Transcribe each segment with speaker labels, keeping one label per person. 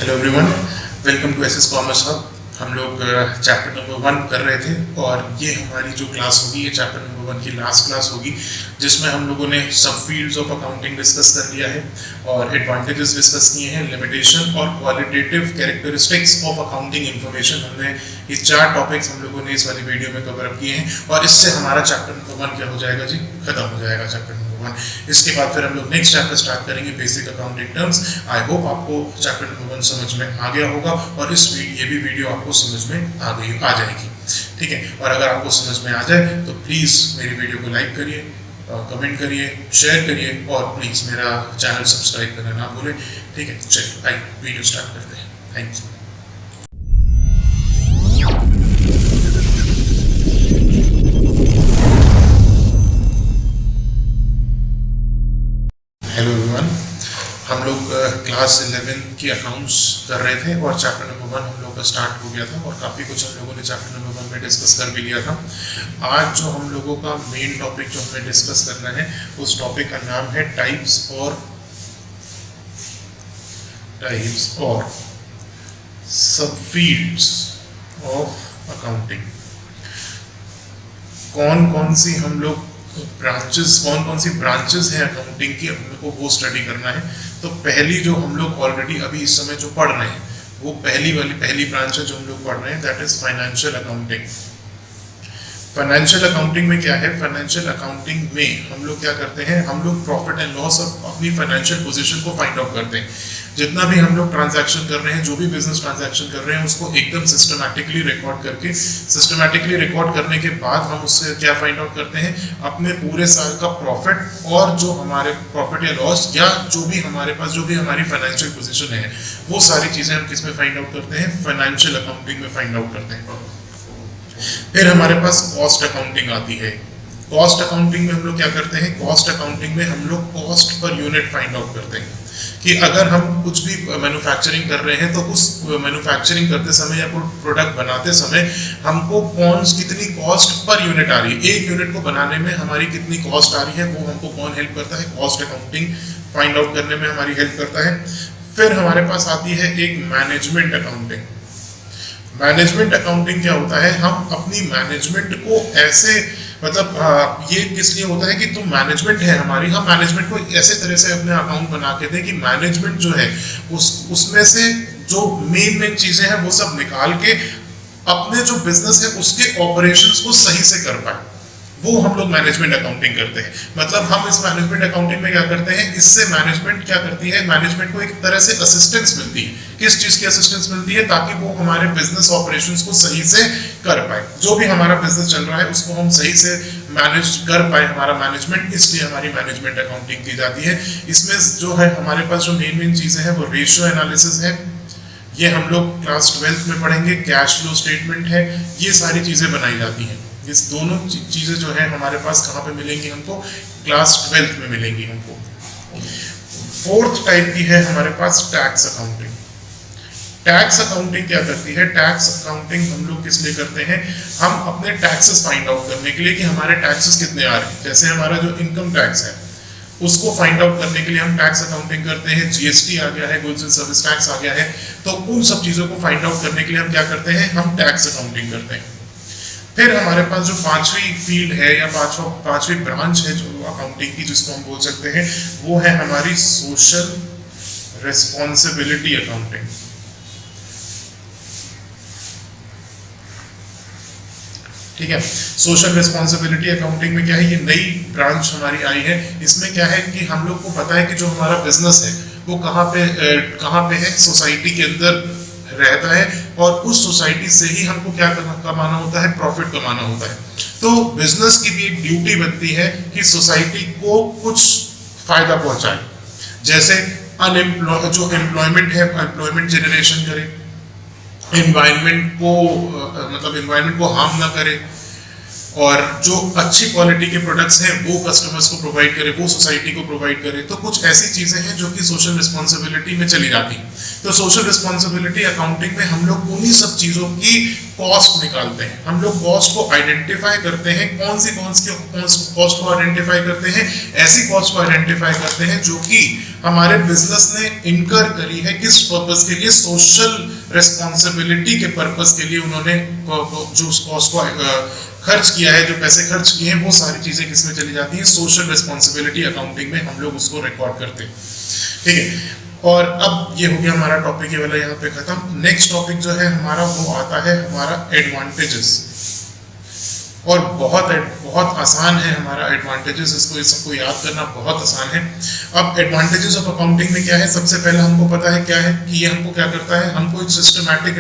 Speaker 1: Hello everyone, welcome to SS commerce hub. हम लोग chapter number 1 कर रहे थे और ये हमारी जो क्लास होगी ये चैप्टर नंबर 1 की लास्ट क्लास होगी, जिसमें हम लोगों ने सब फील्ड्स ऑफ अकाउंटिंग डिस्कस कर लिया है और एडवांटेजेस डिस्कस किए हैं, लिमिटेशन और qualitative characteristics of accounting information. हमने ये 4 टॉपिक्स हम लोगों ने इस वाली वीडियो में कवर अप किए हैं और इससे हमारा चैप्टर नंबर 1 क्या हो जाएगा जी, खत्म हो जाएगा चैप्टर नंबर 1। इसके बाद फिर हम लोग नेक्स्ट चैप्टर स्टार्ट करेंगे, basic accounting terms. I hope आपको चैप्टर नंबर 1 समझ में आ गया होगा और ये भी वीडियो आपको समझ में आ जाएगी, ठीक है। और अगर आपको समझ में आ जाए तो प्लीज़ मेरी वीडियो को लाइक करिए, कमेंट करिए, शेयर करिए और प्लीज़ मेरा चैनल सब्सक्राइब करना ना भूलें, ठीक है। चलिए आइए वीडियो स्टार्ट करते हैं। Thank you. हेलो एवरीवन, हम लोग क्लास 11 की अकाउंट्स कर रहे थे और चैप्टर नंबर 1 हम लोग का स्टार्ट हो गया था और काफ़ी कुछ हम लोगों ने चैप्टर नंबर 1 में डिस्कस कर भी लिया था। आज जो हम लोगों का मेन टॉपिक जो हमें डिस्कस करना है उस टॉपिक का नाम है टाइप्स और सबफील्ड्स ऑफ अकाउंटिंग। कौन सी ब्रांचेस हैं अकाउंटिंग की, हम लोग को वो स्टडी करना है। तो पहली जो हम लोग ऑलरेडी अभी इस समय जो पढ़ रहे हैं वो पहली ब्रांच है जो हम लोग पढ़ रहे हैं, that is financial accounting. Financial accounting में क्या है, फाइनेंशियल अकाउंटिंग में हम लोग क्या करते हैं, हम लोग प्रॉफिट एंड लॉस और अपनी फाइनेंशियल पोजीशन को फाइंड आउट करते हैं। जितना भी हम लोग ट्रांजैक्शन कर रहे हैं, जो भी बिजनेस ट्रांजैक्शन कर रहे हैं, उसको एकदम सिस्टमैटिकली रिकॉर्ड करने के बाद हम उससे क्या फाइंड आउट करते हैं, अपने पूरे साल का प्रॉफिट और जो हमारे प्रॉफिट या लॉस या जो भी हमारे पास जो भी हमारी फाइनेंशियल पोजीशन है, वो सारी चीजें हम किस में फाइंड आउट करते हैं, फाइनेंशियल अकाउंटिंग में फाइंड आउट करते हैं। फिर हमारे पास कॉस्ट अकाउंटिंग आती है। कॉस्ट अकाउंटिंग में हम लोग क्या करते हैं, कॉस्ट अकाउंटिंग में हम लोग cost per unit find out करते हैं कि अगर हम कुछ भी मैन्युफैक्चरिंग कर रहे हैं तो उस मैन्युफैक्चरिंग करते समय या प्रोडक्ट बनाते समय हमको कितनी कॉस्ट पर यूनिट आ रही है, एक यूनिट को बनाने में हमारी कितनी कॉस्ट आ रही है, वो हमको कौन हेल्प करता है, कॉस्ट अकाउंटिंग फाइंड आउट करने में हमारी हेल्प करता है। फिर हमारे पास आती है एक मैनेजमेंट अकाउंटिंग। मैनेजमेंट अकाउंटिंग क्या होता है, हम अपनी मैनेजमेंट को ऐसे ये किस लिए होता है कि तुम मैनेजमेंट है हमारी, हम मैनेजमेंट को ऐसे तरह से अपने अकाउंट बना के दें कि मैनेजमेंट जो है उसमें से जो मेन चीजें हैं वो सब निकाल के अपने जो बिजनेस है उसके ऑपरेशंस को सही से कर पाए, वो हम लोग मैनेजमेंट अकाउंटिंग करते हैं। मतलब हम इस मैनेजमेंट अकाउंटिंग में क्या करते हैं, इससे मैनेजमेंट क्या करती है, मैनेजमेंट को एक तरह से असिस्टेंस मिलती है। किस चीज की असिस्टेंस मिलती है, ताकि वो हमारे बिजनेस ऑपरेशंस को सही से कर पाए, जो भी हमारा बिजनेस चल रहा है उसको हम सही से मैनेज कर पाए, हमारा मैनेजमेंट, इसलिए हमारी मैनेजमेंट अकाउंटिंग की जाती है। इसमें जो है हमारे पास जो मेन चीजें हैं वो रेशियो एनालिसिस है, ये हम लोग क्लास 12 में पढ़ेंगे, कैश फ्लो स्टेटमेंट है, ये सारी चीजें बनाई जाती हैं। ये दोनों चीजें जो है हमारे पास कहाँ पे मिलेंगी, हमको क्लास 12 में मिलेंगी हमको। फोर्थ टाइप की है हमारे पास टैक्स अकाउंटिंग। टैक्स अकाउंटिंग क्या करती है, टैक्स अकाउंटिंग हम लोग किस लिए करते हैं, हम अपने टैक्सेस फाइंड आउट करने के लिए कि हमारे टैक्सेस कितने आ रहे हैं। जैसे हमारा जो इनकम टैक्स है उसको फाइंड आउट करने के लिए हम टैक्स अकाउंटिंग करते हैं, जीएसटी आ गया है, गुड्स एंड सर्विस टैक्स आ गया है, तो उन सब चीजों को फाइंड आउट करने के लिए हम क्या करते हैं, हम टैक्स अकाउंटिंग करते हैं। फिर हमारे पास जो पांचवी फील्ड है या पांचवी ब्रांच है जो अकाउंटिंग की, जिसको हम बोल सकते हैं, वो है हमारी सोशल रिस्पॉन्सिबिलिटी अकाउंटिंग। ठीक है, सोशल रिस्पॉन्सिबिलिटी अकाउंटिंग में क्या है, ये नई ब्रांच हमारी आई है। इसमें क्या है कि हम लोग को पता है कि जो हमारा बिजनेस है वो कहाँ पे है, सोसाइटी के अंदर रहता है और उस सोसाइटी से ही हमको क्या कमाना होता है, प्रॉफिट कमाना होता है। तो बिजनेस की भी एक ड्यूटी बनती है कि सोसाइटी को कुछ फायदा पहुंचाए, जैसे जो एम्प्लॉयमेंट है, एम्प्लॉयमेंट जनरेशन करे, एनवायरनमेंट को हार्म ना करे, और जो अच्छी क्वालिटी के प्रोडक्ट्स हैं वो कस्टमर्स को प्रोवाइड करे, वो सोसाइटी को प्रोवाइड करे। तो कुछ ऐसी चीजें हैं जो कि सोशल रिस्पॉन्सिबिलिटी में चली जाती हैं। तो सोशल रिस्पॉन्सिबिलिटी अकाउंटिंग में हम लोग उन्हीं सब चीजों की कॉस्ट निकालते हैं। हम लोग कॉस्ट को आइडेंटिफाई करते हैं। कौन सी कॉस्ट को आइडेंटिफाई करते हैं? ऐसी कॉस्ट को आइडेंटिफाई करते हैं जो कि हमारे बिजनेस ने इनकर करी है। किस पर्पस के लिए? सोशल रिस्पॉन्सिबिलिटी के पर्पस के लिए उन्होंने जो उस कॉस्ट को खर्च किया है, जो पैसे खर्च किए हैं, वो सारी चीजें किसमें चली जाती हैं? सोशल रिस्पॉन्सिबिलिटी अकाउंटिंग में हम लोग उसको रिकॉर्ड करते हैं। ठीक है, और अब ये हो गया हमारा टॉपिक, ये वाला यहाँ पे खत्म। नेक्स्ट टॉपिक जो है हमारा वो आता है हमारा एडवांटेजेस, और बहुत आसान है हमारा एडवांटेजेस। इसको सबको याद करना बहुत आसान है। अब एडवांटेजेस ऑफ अकाउंटिंग में क्या है? सबसे पहले हमको पता है क्या है कि ये हमको क्या करता है, हमको एक सिस्टमैटिक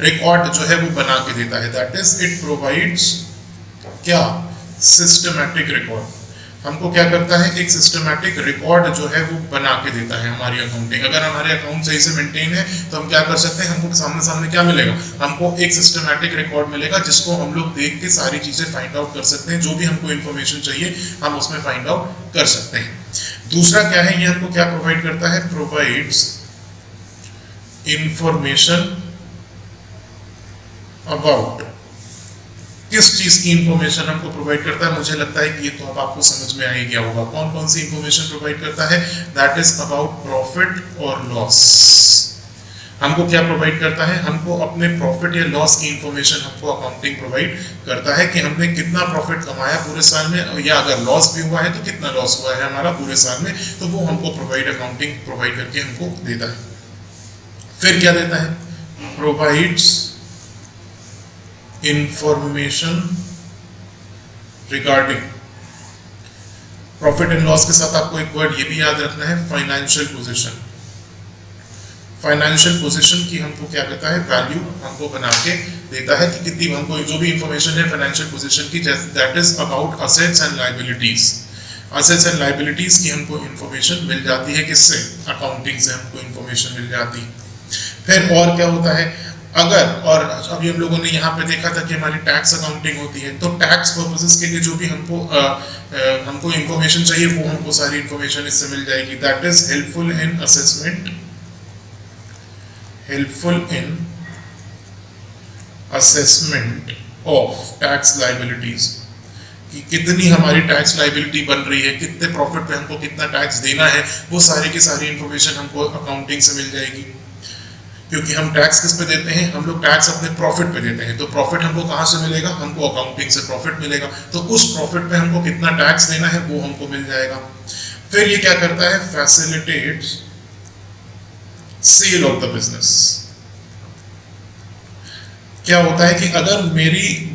Speaker 1: रिकॉर्ड जो है वो बना के देता है। दैट इज इट प्रोवाइड्स क्या? Systematic record. हमको क्या करता है? एक सिस्टमैटिक रिकॉर्ड जो है वो बना के देता है हमारी अकाउंटिंग। अगर हमारे अकाउंट सही से मेंटेन है तो हम क्या कर सकते हैं? हमको सामने क्या मिलेगा? हमको एक सिस्टमैटिक रिकॉर्ड मिलेगा जिसको हम लोग देख के सारी चीजें फाइंड आउट कर सकते हैं। जो भी हमको इन्फॉर्मेशन चाहिए हम उसमें फाइंड आउट कर सकते हैं। दूसरा क्या है, ये हमको क्या प्रोवाइड करता है? Provides information about. किस चीज की इंफॉर्मेशन हमको प्रोवाइड करता है? मुझे लगता है कि ये तो अब आपको समझ में आ ही गया होगा। कौन कौन सी इंफॉर्मेशन प्रोवाइड करता है? दैट इज अबाउट प्रॉफिट और लॉस। हमको क्या प्रोवाइड करता है? हमको अपने प्रॉफिट या लॉस की इंफॉर्मेशन हमको अकाउंटिंग प्रोवाइड करता है कि हमने कितना प्रॉफिट कमाया पूरे साल में, या अगर लॉस भी हुआ है तो कितना लॉस हुआ है हमारा पूरे साल में। तो वो हमको अकाउंटिंग प्रोवाइड करके हमको देता है। फिर क्या देता है? Provides information regarding profit and loss के साथ आपको एक वर्ड ये भी याद रखना है, फाइनेंशियल पोजीशन। फाइनेंशियल पोजीशन की हमको क्या कहता है? वैल्यू हमको बना के देता है कि कितनी हमको जो भी इंफॉर्मेशन है फाइनेंशियल पोजीशन की, that is about assets and liabilities. Assets and liabilities की हमको इंफॉर्मेशन मिल जाती है। किससे? अकाउंटिंग से हमको इंफॉर्मेशन मिल जाती है। फिर और क्या होता है? अगर, और अभी हम लोगों ने यहाँ पे देखा था कि हमारी टैक्स अकाउंटिंग होती है, तो टैक्स पर्पसेस के लिए जो भी हमको इंफॉर्मेशन चाहिए वो हमको सारी इंफॉर्मेशन इससे मिल जाएगी। That is helpful in assessment, of tax liabilities, कि कितनी हमारी टैक्स लायबिलिटी बन रही है, कितने प्रॉफिट पे हमको कितना टैक्स देना है, वो सारी की सारी इंफॉर्मेशन हमको अकाउंटिंग से मिल जाएगी। क्योंकि हम टैक्स किस पे देते हैं? हम लोग टैक्स अपने प्रॉफिट पे देते हैं। तो प्रॉफिट हमको कहाँ से मिलेगा? हमको अकाउंटिंग से प्रॉफिट मिलेगा। तो उस प्रॉफिट पे हमको कितना टैक्स देना है वो हमको मिल जाएगा। फिर ये क्या करता है? Facilitates sale of the business. क्या होता है कि अगर मेरी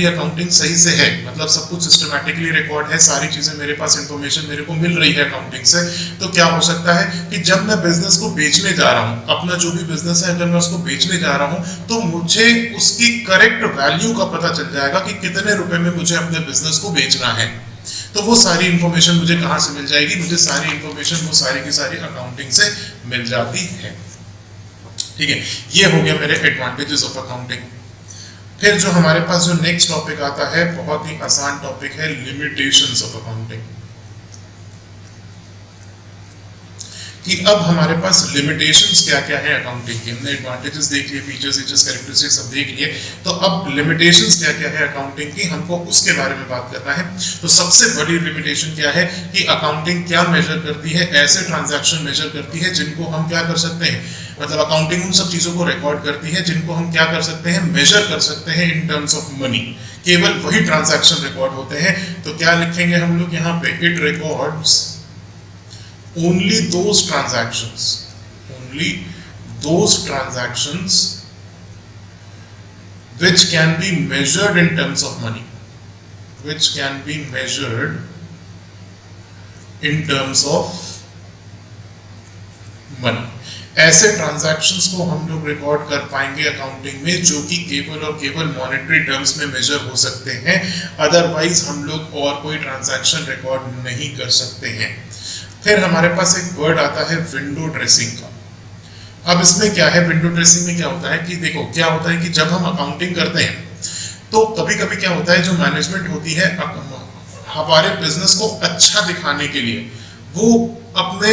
Speaker 1: अकाउंटिंग सही से है, मतलब सब कुछ सिस्टमैटिकली रिकॉर्ड है, सारी चीजें मेरे पास इंफॉर्मेशन मेरे को मिल रही है अकाउंटिंग से, तो क्या हो सकता है कि जब मैं बिजनेस को बेचने जा रहा हूँ, अपना जो भी बिजनेस है अगर मैं उसको बेचने जा रहा हूँ, तो मुझे उसकी करेक्ट वैल्यू का पता चल जाएगा कि कितने रुपए में मुझे अपने बिजनेस को बेचना है। तो वो सारी इंफॉर्मेशन मुझे कहाँ से मिल जाएगी? मुझे सारी इंफॉर्मेशन वो सारी की सारी अकाउंटिंग से मिल जाती है। ठीक है, ये हो गया मेरे एडवांटेजेस ऑफ अकाउंटिंग। फिर जो हमारे पास जो नेक्स्ट टॉपिक आता है, बहुत ही आसान टॉपिक है, लिमिटेशंस ऑफ अकाउंटिंग। कि अब हमारे पास लिमिटेशंस क्या क्या है अकाउंटिंग के। हमने एडवांटेजेस देख लिए, फीचर्स, कैरेक्टरिस्टिक्स सब देख लिए, तो अब लिमिटेशंस क्या क्या है अकाउंटिंग की, हमको उसके बारे में बात करना है। तो सबसे बड़ी लिमिटेशन क्या है कि अकाउंटिंग क्या मेजर करती है? ऐसे ट्रांजैक्शन मेजर करती है जिनको हम क्या कर सकते हैं, मतलब अकाउंटिंग उन सब चीजों को रिकॉर्ड करती है जिनको हम क्या कर सकते हैं? मेजर कर सकते हैं इन टर्म्स ऑफ मनी। केवल वही ट्रांजैक्शन रिकॉर्ड होते हैं। तो क्या लिखेंगे हम लोग यहाँ पे? It records only those transactions which can be measured in terms of money, ऐसे ट्रांजैक्शंस को हम लोग रिकॉर्ड कर पाएंगे अकाउंटिंग में जो कि केवल और केवल मॉनेटरी टर्म्स में मेजर हो सकते हैं। अदरवाइज हम लोग और कोई ट्रांजैक्शन रिकॉर्ड नहीं कर सकते हैं। फिर हमारे पास एक वर्ड आता है विंडो ड्रेसिंग का। अब इसमें क्या है, विंडो ड्रेसिंग में क्या होता है कि देखो क्या होता है कि जब हम अकाउंटिंग करते हैं तो कभी कभी क्या होता है, जो मैनेजमेंट होती है हमारे बिजनेस को अच्छा दिखाने के लिए वो अपने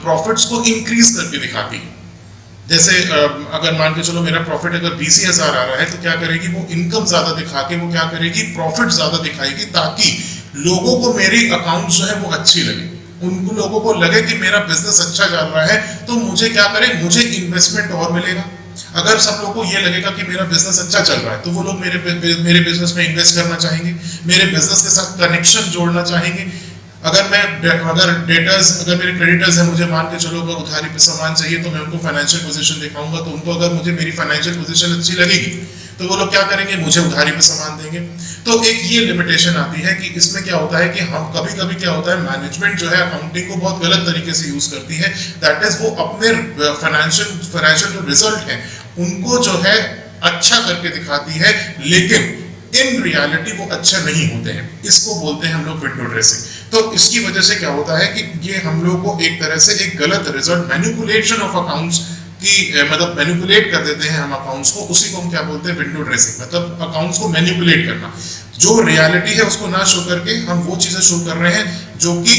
Speaker 1: प्रॉफिट्स को इंक्रीज करके दिखाती है। जैसे अगर मान के चलो मेरा प्रॉफिट अगर 20,000 आ रहा है तो क्या करेगी, वो इनकम ज्यादा दिखा के वो क्या करेगी, प्रॉफिट ज्यादा दिखाएगी, ताकि लोगों को मेरी अकाउंट जो है वो अच्छी लगे, उनको लोगों को लगे कि मेरा बिजनेस अच्छा चल रहा है, तो मुझे क्या करे, मुझे इन्वेस्टमेंट और मिलेगा। अगर सब लोगों को ये लगेगा कि मेरा बिजनेस अच्छा चल रहा है तो वो लोग मेरे बिजनेस में इन्वेस्ट करना चाहेंगे, मेरे बिजनेस के साथ कनेक्शन जोड़ना चाहेंगे। अगर डेटर्स, अगर मेरे क्रेडिटर्स हैं, मुझे मान के चलो अगर उधारी पे सामान चाहिए तो मैं उनको फाइनेंशियल पोजीशन दिखाऊंगा, तो उनको अगर मुझे मेरी फाइनेंशियल पोजीशन अच्छी लगेगी तो वो लोग क्या करेंगे, मुझे उधारी पे सामान देंगे। तो एक ये लिमिटेशन आती है कि इसमें क्या होता है कि हम कभी कभी क्या होता है, मैनेजमेंट जो है अकाउंटिंग को बहुत गलत तरीके से यूज करती है। दैट इज वो अपने फाइनेंशियल जो रिजल्ट है उनको जो है अच्छा करके दिखाती है, लेकिन इन रियलिटी वो अच्छे नहीं होते हैं। इसको बोलते हैं हम लोग विंडो ड्रेसिंग। तो इसकी वजह से क्या होता है कि ये हम लोग को एक तरह से एक गलत रिजल्ट, मैनिपुलेशन ऑफ अकाउंट्स की मतलब मैनिपुलेट कर देते हैं हम अकाउंट्स को, उसी को हम क्या बोलते हैं, विंडो ड्रेसिंग। मतलब अकाउंट्स को मैनिपुलेट करना, जो रियलिटी है उसको ना शो करके हम वो चीजें शो कर रहे हैं जो कि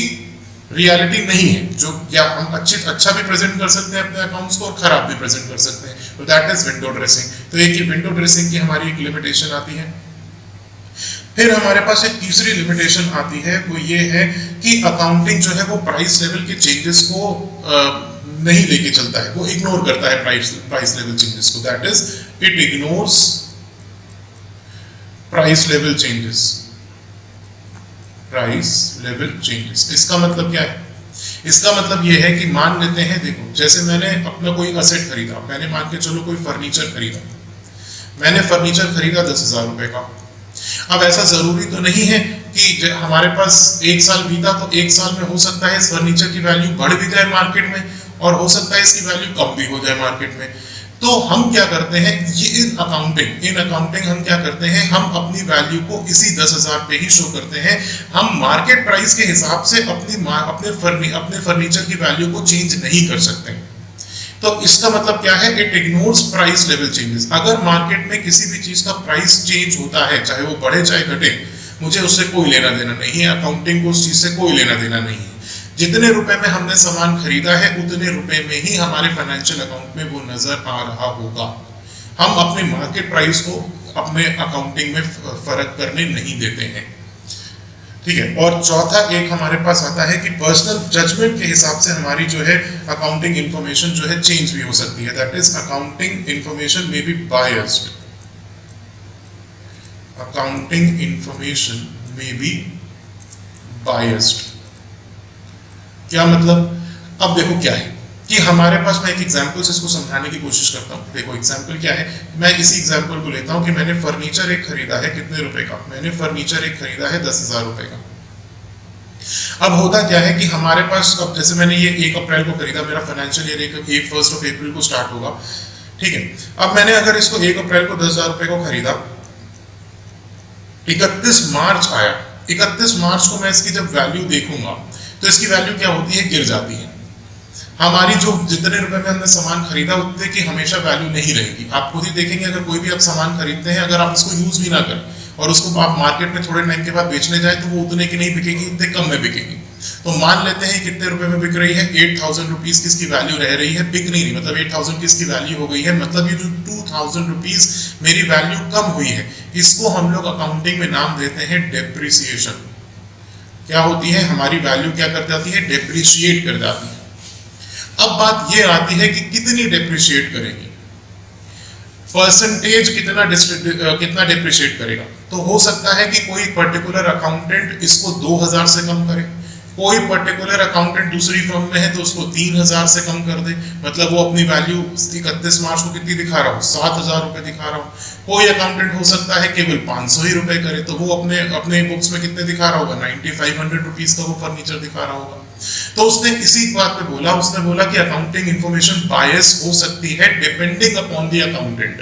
Speaker 1: रियलिटी नहीं है, जो क्या हम अच्छा भी प्रेजेंट कर सकते हैं अपने अकाउंट्स को और खराब भी प्रेजेंट कर सकते हैं। तो दैट इज विंडो ड्रेसिंग। तो एक विंडो ड्रेसिंग की हमारी एक लिमिटेशन आती है। फिर हमारे पास एक तीसरी लिमिटेशन आती है, वो ये है कि अकाउंटिंग जो है वो प्राइस लेवल के चेंजेस को नहीं लेके चलता है, वो इग्नोर करता है प्राइस लेवल चेंजेस को। That is it ignores price level changes. Price level changes इसका मतलब क्या है? इसका मतलब ये है कि मान लेते हैं, देखो जैसे मैंने अपना कोई असेट खरीदा, मैंने मान के चलो कोई फर्नीचर खरीदा, मैंने फर्नीचर खरीदा 10,000 रुपए का। अब ऐसा जरूरी तो नहीं है कि हमारे पास एक साल बीता तो एक साल में हो सकता है इस फर्नीचर की वैल्यू बढ़ भी जाए मार्केट में, और हो सकता है इसकी वैल्यू कम भी हो जाए मार्केट में। तो हम क्या करते हैं, ये इन अकाउंटिंग हम क्या करते हैं, हम अपनी वैल्यू को इसी 10,000 पे ही शो करते हैं। हम मार्केट प्राइस के हिसाब से अपने फर्नीचर की वैल्यू को चेंज नहीं कर सकते। तो इसका मतलब क्या है, it ignores price level changes. अगर मार्केट में किसी भी चीज का प्राइस चेंज होता है, चाहे वो बढ़े चाहे घटे, मुझे उससे कोई लेना देना नहीं है, अकाउंटिंग को उस चीज से कोई लेना देना नहीं है। जितने रुपए में हमने सामान खरीदा है उतने रुपए में ही हमारे फाइनेंशियल अकाउंट में वो नजर आ रहा होगा। हम अपने मार्केट प्राइस को अपने अकाउंटिंग में फर्क करने नहीं देते हैं, ठीक है। और चौथा एक हमारे पास आता है कि पर्सनल जजमेंट के हिसाब से हमारी जो है अकाउंटिंग इंफॉर्मेशन जो है चेंज भी हो सकती है। That is accounting information may be biased. Accounting information may be biased क्या मतलब? अब देखो क्या है कि हमारे पास, मैं एक एग्जांपल से इसको समझाने की कोशिश करता हूँ। देखो एग्जांपल क्या है, मैं इसी एग्जांपल को लेता हूँ कि मैंने फर्नीचर एक खरीदा है, कितने रुपए का? मैंने फर्नीचर एक खरीदा है 10,000 रुपए का। अब होता क्या है कि हमारे पास, अब जैसे मैंने ये 1 अप्रैल को खरीदा, मेरा फाइनेंशियल ईयर 1 अप्रैल को स्टार्ट होगा, ठीक है। अब मैंने अगर इसको 1 अप्रैल को 10,000 रुपए को खरीदा, 31 मार्च आया, 31 मार्च को मैं इसकी जब वैल्यू देखूंगा तो इसकी वैल्यू क्या होती है, गिर जाती है। हमारी जो जितने रुपए में हमने सामान खरीदा उतने की हमेशा वैल्यू नहीं रहेगी। आप खुद ही देखेंगे, अगर कोई भी आप सामान खरीदते हैं, अगर आप इसको यूज भी ना करें और उसको आप मार्केट में थोड़े टाइम के बाद बेचने जाए तो वो उतने की नहीं बिकेगी, उतने कम में बिकेगी। तो मान लेते हैं कितने रुपए में बिक रही है, 8,000 रुपीज की इसकी वैल्यू रह रही है, बिक नहीं रही, मतलब 8,000 की इसकी वैल्यू हो गई है, मतलब ये जो 2,000 रुपीज मेरी वैल्यू कम हुई है, इसको हम लोग अकाउंटिंग में नाम देते हैं डेप्रिसिएशन। क्या होती है, हमारी वैल्यू क्या कर जाती है, डेप्रिशिएट कर जाती है। अब बात ये आती है कि कितनी डेप्रिशिएट करेगी, परसेंटेज कितना डेप्रिशिएट करेगा। तो हो सकता है कि कोई पर्टिकुलर अकाउंटेंट इसको 2,000 से कम करे, कोई पर्टिकुलर अकाउंटेंट दूसरी फर्म में है तो उसको 3,000 से कम कर दे, मतलब वो अपनी वैल्यू 31 मार्च को कितनी दिखा रहा हो, 7,000 रुपए दिखा रहा हो। कोई अकाउंटेंट हो सकता है केवल 500 ही रुपए करे, तो वो अपने बुक्स में कितने दिखा रहा होगा, 9,500 रुपीज का वो फर्नीचर दिखा रहा होगा। तो उसने इसी बात पे बोला, उसने बोला कि अकाउंटिंग इंफॉर्मेशन बायस हो सकती है डिपेंडिंग अपॉन द अकाउंटेंट।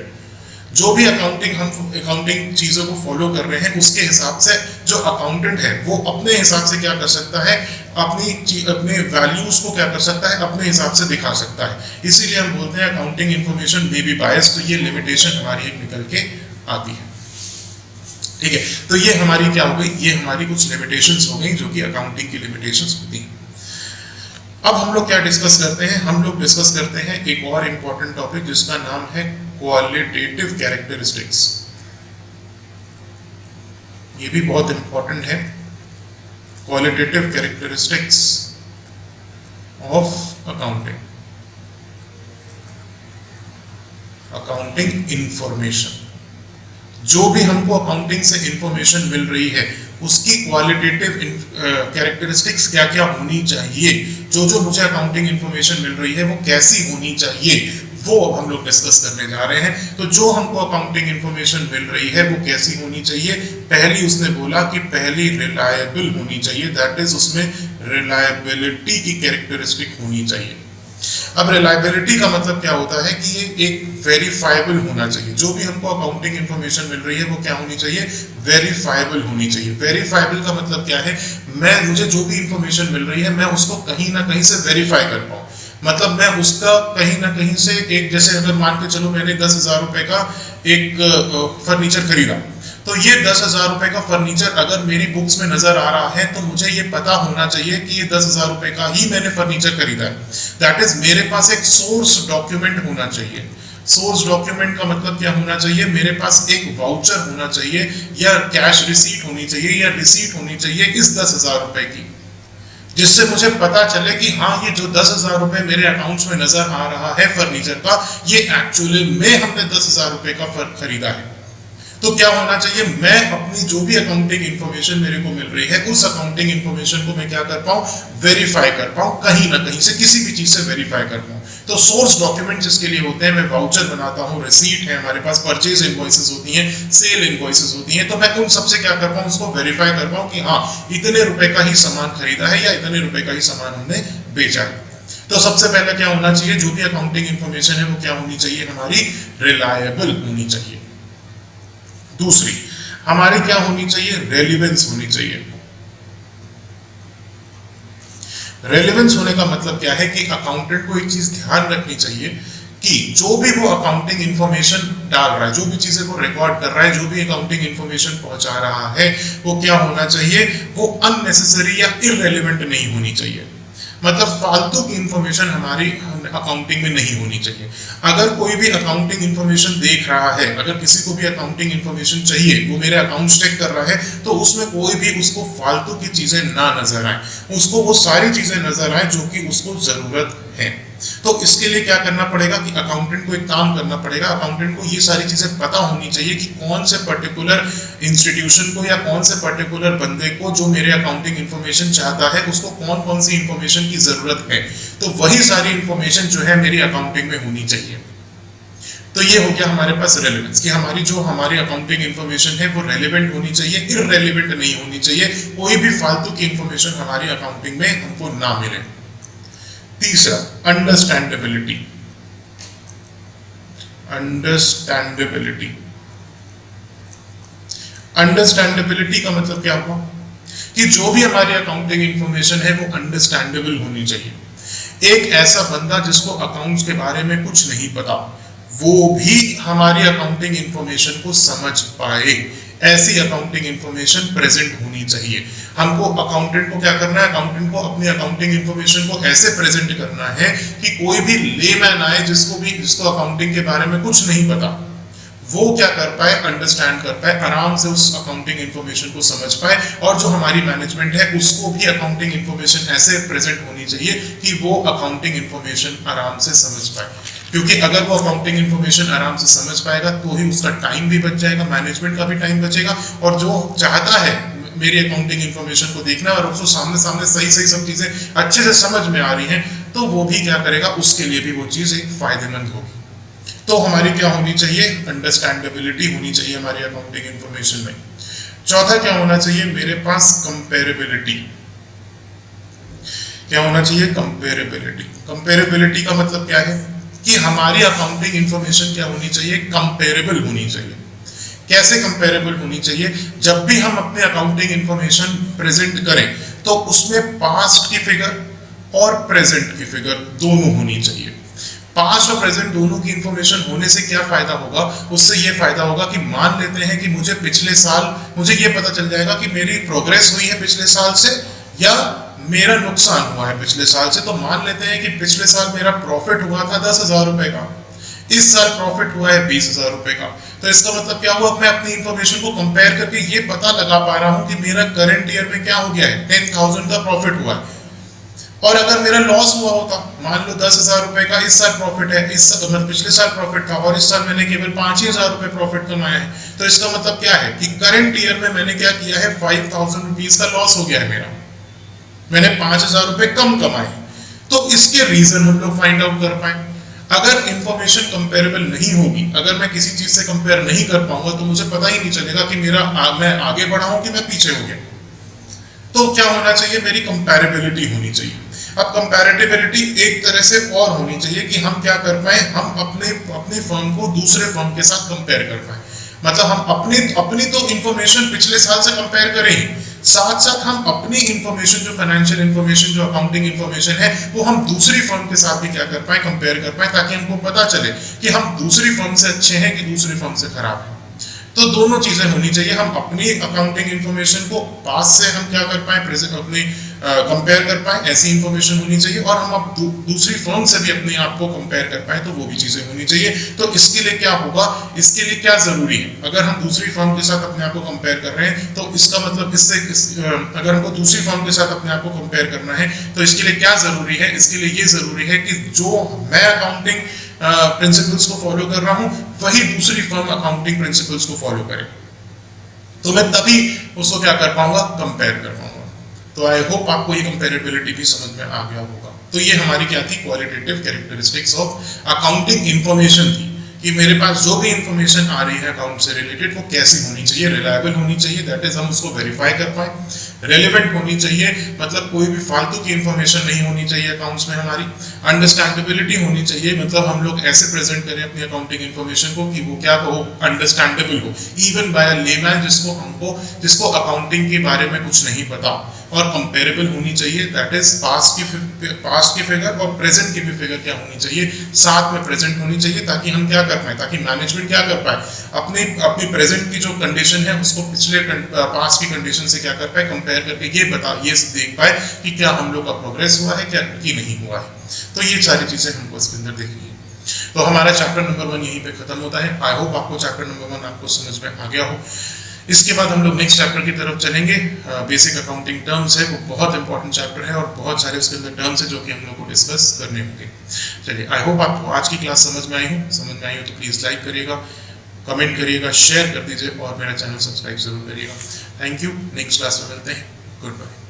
Speaker 1: जो भी अकाउंटिंग चीजों को फॉलो कर रहे हैं उसके हिसाब से जो अकाउंटेंट है वो अपने हिसाब से क्या कर सकता है, अपने वैल्यूज को क्या कर सकता है, अपने हिसाब से दिखा सकता है। इसीलिए हम बोलते हैं accounting information may be biased. तो ये लिमिटेशन हमारी एक निकल के आती है। ठीक है, तो ये हमारी क्या हो गई, ये हमारी कुछ लिमिटेशंस हो गई जो कि अकाउंटिंग की लिमिटेशंस होती हैं। अब हम लोग क्या डिस्कस करते हैं, हम लोग डिस्कस करते हैं एक और इंपॉर्टेंट टॉपिक जिसका नाम है क्वालिटेटिव कैरेक्टरिस्टिक्स। ये भी बहुत इंपॉर्टेंट है, qualitative characteristics of accounting information. जो भी हमको अकाउंटिंग से इंफॉर्मेशन मिल रही है उसकी क्वालिटेटिव कैरेक्टरिस्टिक्स क्या क्या होनी चाहिए, जो जो मुझे अकाउंटिंग इंफॉर्मेशन मिल रही है वो कैसी होनी चाहिए, वो अब हम लोग डिस्कस करने जा रहे हैं। तो जो हमको अकाउंटिंग इंफॉर्मेशन मिल रही है वो कैसी होनी चाहिए, पहली उसने बोला कि पहली रिलायबल होनी चाहिए, दैट इज उसमें रिलायबिलिटी की कैरेक्टरिस्टिक होनी चाहिए। अब रिलायबिलिटी का मतलब क्या होता है कि ये एक वेरीफाइबल होना चाहिए। जो भी हमको अकाउंटिंग इंफॉर्मेशन मिल रही है वो क्या होनी चाहिए, वेरीफाइबल होनी चाहिए। वेरीफाइबल का मतलब क्या है, मुझे जो भी इंफॉर्मेशन मिल रही है मैं उसको कहीं ना कहीं से वेरीफाई कर पाऊँ। मतलब मैं उसका कहीं ना कहीं से एक, जैसे अगर मान के चलो मैंने 10,000 रुपए का एक फर्नीचर खरीदा, तो ये 10,000 रुपए का फर्नीचर अगर मेरी बुक्स में नजर आ रहा है तो मुझे ये पता होना चाहिए कि ये 10,000 रुपए का ही मैंने फर्नीचर खरीदा है। दैट इज मेरे पास एक सोर्स डॉक्यूमेंट होना चाहिए। सोर्स डॉक्यूमेंट का मतलब क्या होना चाहिए, मेरे पास एक वाउचर होना चाहिए या कैश रिसीट होनी चाहिए या रिसीट होनी चाहिए इस 10,000 रुपए की, जिससे मुझे पता चले कि हाँ ये जो 10,000 रुपए मेरे अकाउंट्स में नजर आ रहा है फर्नीचर का, ये एक्चुअली में हमने 10,000 रुपए का खरीदा है। तो क्या होना चाहिए, मैं अपनी जो भी अकाउंटिंग इंफॉर्मेशन मेरे को मिल रही है उस अकाउंटिंग इंफॉर्मेशन को मैं क्या कर पाऊं, वेरीफाई कर पाऊं, कहीं ना कहीं से किसी भी चीज से वेरीफाई कर पाऊं। तो सोर्स डॉक्यूमेंट जिसके लिए होते हैं, मैं वाउचर बनाता हूं, रिसीट है, हमारे पास परचेज इनवॉइसेस होती हैं, सेल इनवॉइसेस होती हैं, तो मैं उन सबसे क्या कर पाऊं, उसको वेरीफाई कर पाऊं कि हाँ इतने रुपए का ही सामान खरीदा है या इतने रुपए का ही सामान हमने बेचा है। तो सबसे पहले क्या होना चाहिए, जो भी अकाउंटिंग इंफॉर्मेशन है वो क्या होनी चाहिए, हमारी रिलायबल होनी चाहिए। दूसरी हमारी क्या होनी चाहिए, रेलिवेंस होनी चाहिए। रेलिवेंस होने का मतलब क्या है कि अकाउंटेंट को एक चीज ध्यान रखनी चाहिए कि जो भी वो अकाउंटिंग इंफॉर्मेशन डाल रहा है, जो भी चीजें वो रिकॉर्ड कर रहा है, जो भी अकाउंटिंग इंफॉर्मेशन पहुंचा रहा है, वो क्या होना चाहिए, वो अननेसेसरी या इररेलेवेंट नहीं होनी चाहिए। मतलब फालतू की इंफॉर्मेशन हमारी अकाउंटिंग में नहीं होनी चाहिए। अगर कोई भी अकाउंटिंग इंफॉर्मेशन देख रहा है, अगर किसी को भी अकाउंटिंग इंफॉर्मेशन चाहिए, वो मेरे अकाउंट्स चेक कर रहा है, तो उसमें कोई भी उसको फालतू की चीजें ना नजर आए, उसको वो सारी चीजें नजर आए जो कि उसको जरूरत है। तो इसके लिए क्या करना पड़ेगा कि अकाउंटेंट को एक काम करना पड़ेगा, अकाउंटेंट को ये सारी चीजें पता होनी चाहिए कि कौन से पर्टिकुलर इंस्टीट्यूशन को या कौन से पर्टिकुलर बंदे को जो मेरे अकाउंटिंग इंफॉर्मेशन चाहता है उसको कौन कौन सी इंफॉर्मेशन की जरूरत है। तो वही सारी इंफॉर्मेशन जो है मेरी अकाउंटिंग में होनी चाहिए। तो ये हो गया हमारे पास रेलेवेंस कि हमारी अकाउंटिंग इंफॉर्मेशन है वो रेलेवेंट होनी चाहिए, इररेलेवेंट नहीं होनी चाहिए। कोई भी फालतू की इंफॉर्मेशन हमारी अकाउंटिंग में हमको ना मिले। तीसरा, अंडरस्टैंडेबिलिटी। अंडरस्टैंडेबिलिटी का मतलब क्या हुआ कि जो भी हमारी अकाउंटिंग इंफॉर्मेशन है वो अंडरस्टैंडेबल होनी चाहिए। एक ऐसा बंदा जिसको अकाउंट्स के बारे में कुछ नहीं पता, वो भी हमारी अकाउंटिंग इंफॉर्मेशन को समझ पाए, ऐसी अकाउंटिंग इंफॉर्मेशन प्रेजेंट होनी चाहिए। हमको अकाउंटेंट को क्या करना है, अकाउंटेंट को अपनी अकाउंटिंग इंफॉर्मेशन को ऐसे प्रेजेंट करना है कि कोई भी लेमैन आए जिसको अकाउंटिंग के बारे में कुछ नहीं पता, वो क्या कर पाए, अंडरस्टैंड कर पाए, आराम से उस अकाउंटिंग इंफॉर्मेशन को समझ पाए। और जो हमारी मैनेजमेंट है उसको भी अकाउंटिंग इंफॉर्मेशन ऐसे प्रेजेंट होनी चाहिए कि वो अकाउंटिंग इंफॉर्मेशन आराम से समझ पाए। क्योंकि अगर वो अकाउंटिंग इंफॉर्मेशन आराम से समझ पाएगा तो ही उसका टाइम भी बच जाएगा, मैनेजमेंट का भी टाइम बचेगा। और जो चाहता है मेरी अकाउंटिंग इंफॉर्मेशन को देखना और उसको सामने सब चीजें अच्छे से समझ में आ रही हैं, तो वो भी क्या करेगा, उसके लिए भी वो चीज एक फायदेमंद होगी। तो हमारी क्या होनी चाहिए, अंडरस्टैंडेबिलिटी होनी चाहिए हमारी अकाउंटिंग इंफॉर्मेशन में। चौथा क्या होना चाहिए, मेरे पास कंपेरेबिलिटी। क्या होना चाहिए, कंपेरेबिलिटी। कंपेरेबिलिटी का मतलब क्या है कि हमारी अकाउंटिंग इंफॉर्मेशन क्या होनी चाहिए, कंपेरेबल होनी चाहिए। कैसे कंपेरेबल होनी चाहिए? जब भी हम अपने अकाउंटिंग इंफॉर्मेशन प्रेजेंट करें तो उसमें पास्ट की फिगर और प्रेजेंट की फिगर दोनों होनी चाहिए। पास्ट और प्रेजेंट दोनों की इंफॉर्मेशन होने से क्या फायदा होगा? उससे ये फायदा होगा कि मान लेते हैं कि मुझे पिछले साल मुझे ये पता चल जाएगा कि मेरी प्रोग्रेस हुई है पिछले साल से या मेरा नुकसान हुआ है पिछले साल से। तो मान लेते हैं कि पिछले साल मेरा प्रॉफिट हुआ था 10,000 रुपए का, इस साल प्रॉफिट हुआ है 20,000 रुपए का। तो इसका मतलब क्या हुआ? मैं अपनी इंफॉर्मेशन को कंपेयर करके ये पता लगा पा रहा हूं कि मेरा करंट ईयर में क्या हो गया है, 10,000 का प्रॉफिट हुआ है। और अगर मेरा लॉस हुआ होता, मान लो 10,000 रुपए का इस साल प्रॉफिट है, इस साल मतलब पिछले साल प्रॉफिट था और इस साल मैंने केवल 5,000 रुपए प्रॉफिट कमाया है, तो इसका मतलब क्या है कि करंट ईयर में मैंने क्या किया है, 5,000 रुपीज का लॉस हो गया है मेरा, मैंने 5,000 रुपए कम कमाए। तो इसके रीजन हम लोग फाइंड आउट कर पाए। अगर इंफॉर्मेशन कंपेरेबल नहीं होगी, अगर मैं किसी चीज से कंपेयर नहीं कर पाऊंगा तो मुझे पता ही नहीं चलेगा कि मैं आगे बढ़ा हूं कि मैं पीछे हो गया। तो क्या होना चाहिए? मेरी कंपैरेबिलिटी होनी चाहिए। अब कंपैरेटिबिलिटी एक तरह से और होनी चाहिए कि हम क्या कर पाए, हम अपनी फर्म को दूसरे फर्म के साथ कंपेयर कर पाए। मतलब हम अपनी तो इंफॉर्मेशन पिछले साल से कंपेयर करें, साथ साथ हम अपनी इंफॉर्मेशन जो फाइनेंशियल इंफॉर्मेशन जो अकाउंटिंग इंफॉर्मेशन है वो हम दूसरी फर्म के साथ भी क्या कर पाए, कंपेयर कर पाए, ताकि हमको पता चले कि हम दूसरी फर्म से अच्छे हैं कि दूसरी फर्म से खराब है। तो दोनों चीजें होनी चाहिए। हम अपनी अकाउंटिंग इंफॉर्मेशन को पास से हम क्या कर पाए, प्रेजेंट अपनी कंपेयर कर पाए, ऐसी इंफॉर्मेशन होनी चाहिए। और हम अब दूसरी फर्म से भी अपने आप को कंपेयर कर पाए, तो वो भी चीजें होनी चाहिए। तो इसके लिए क्या होगा, इसके लिए क्या जरूरी है? अगर हम दूसरी फर्म के साथ अपने आप को कंपेयर कर रहे हैं तो इसका मतलब अगर हमको दूसरी फर्म के साथ अपने आप को कंपेयर करना है तो इसके लिए क्या जरूरी है? इसके लिए ये जरूरी है कि जो मैं अकाउंटिंग प्रिंसिपल्स को फॉलो कर रहा हूं वही दूसरी फर्म अकाउंटिंग प्रिंसिपल्स को फॉलो करे, तो मैं तभी उसको क्या कर पाऊंगा, कंपेयर कर पाऊंगा। तो आई होप आपको ये कंपेरेबिलिटी भी समझ में आ गया होगा। तो ये हमारी क्या थी, qualitative characteristics of accounting information थी कि मेरे पास जो भी इंफॉर्मेशन आ रही है अकाउंट से रिलेटेड वो कैसी होनी चाहिए, रिलायबल होनी चाहिए, दैट इज हम उसको वेरीफाई कर पाए, रेलेवेंट होनी चाहिए, मतलब कोई भी फालतू की इंफॉर्मेशन नहीं होनी चाहिए अकाउंट्स में हमारी, अंडरस्टैंडेबिलिटी होनी चाहिए, मतलब हम लोग ऐसे प्रेजेंट करें अपनी अकाउंटिंग इंफॉर्मेशन को कि वो क्या हो, अंडरस्टैंडेबल हो, इवन बाय अ लेमैन जिसको अकाउंटिंग के बारे में कुछ नहीं पता। और कंपेरेबल होनी चाहिए, दैट इज पास्ट की फिगर और प्रेजेंट की भी फिगर क्या होनी चाहिए, साथ में प्रेजेंट होनी चाहिए, ताकि हम क्या कर पाए, ताकि मैनेजमेंट क्या कर पाए, अपनी प्रेजेंट की जो कंडीशन है उसको पिछले पास्ट की कंडीशन से क्या कर पाए, कंपेयर करके ये देख पाए कि क्या हम लोग का प्रोग्रेस हुआ है क्या कि नहीं हुआ है। तो ये सारी चीजें हमको इसके अंदर देखनी है। तो हमारा चैप्टर नंबर 1 यहीं पे खत्म होता है। आई होप आपको चैप्टर नंबर 1 आपको समझ में आ गया हो। इसके बाद हम लोग नेक्स्ट चैप्टर की तरफ चलेंगे। बेसिक अकाउंटिंग टर्म्स है, वो बहुत इंपॉर्टेंट चैप्टर है और बहुत सारे उसके अंदर टर्म्स है जो कि हम लोग को डिस्कस करने होंगे। चलिए, आई होप आपको आज की क्लास समझ में आई हो तो प्लीज़ लाइक करिएगा, कमेंट करिएगा, शेयर कर दीजिए और मेरा चैनल सब्सक्राइब जरूर करिएगा। Thank you. नेक्स्ट क्लास में मिलते हैं। Good bye.